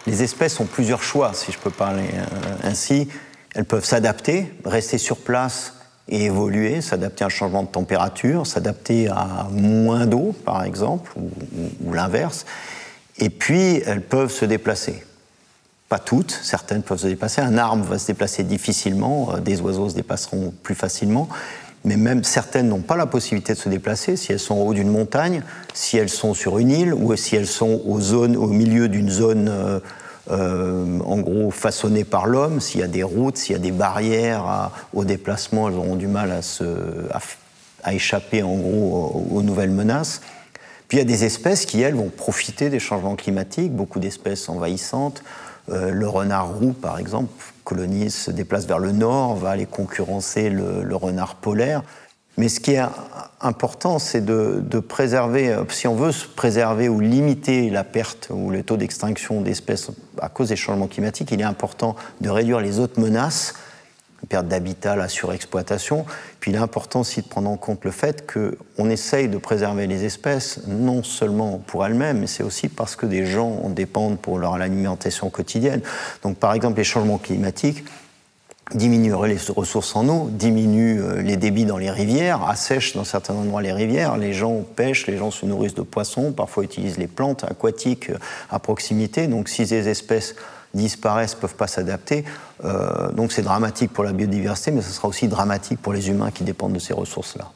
Les espèces ont plusieurs choix, si je peux parler ainsi. Elles peuvent s'adapter, rester sur place et évoluer, s'adapter à un changement de température, s'adapter à moins d'eau, par exemple, ou l'inverse. Et puis, elles peuvent se déplacer. Pas toutes, certaines peuvent se déplacer. Un arbre va se déplacer difficilement, des oiseaux se déplaceront plus facilement, mais même certaines n'ont pas la possibilité de se déplacer si elles sont en haut d'une montagne, si elles sont sur une île ou si elles sont au milieu d'une zone en gros façonnée par l'homme. S'il y a des routes, s'il y a des barrières au déplacement, elles auront du mal à échapper en gros aux nouvelles menaces. Puis il y a des espèces qui, elles, vont profiter des changements climatiques, beaucoup d'espèces envahissantes. Le renard roux, par exemple, colonise, se déplace vers le nord, va aller concurrencer le renard polaire. Mais ce qui est important, c'est de préserver, si on veut se préserver ou limiter la perte ou le taux d'extinction d'espèces à cause des changements climatiques, il est important de réduire les autres menaces, perte d'habitat, la surexploitation. Puis il est important aussi de prendre en compte le fait qu'on essaye de préserver les espèces, non seulement pour elles-mêmes, mais c'est aussi parce que des gens en dépendent pour leur alimentation quotidienne. Donc par exemple, les changements climatiques diminueraient les ressources en eau, diminuent les débits dans les rivières, assèchent dans certains endroits les rivières, les gens pêchent, les gens se nourrissent de poissons, parfois utilisent les plantes aquatiques à proximité. Donc si ces espèces disparaissent, ne peuvent pas s'adapter. Donc c'est dramatique pour la biodiversité, mais ce sera aussi dramatique pour les humains qui dépendent de ces ressources-là.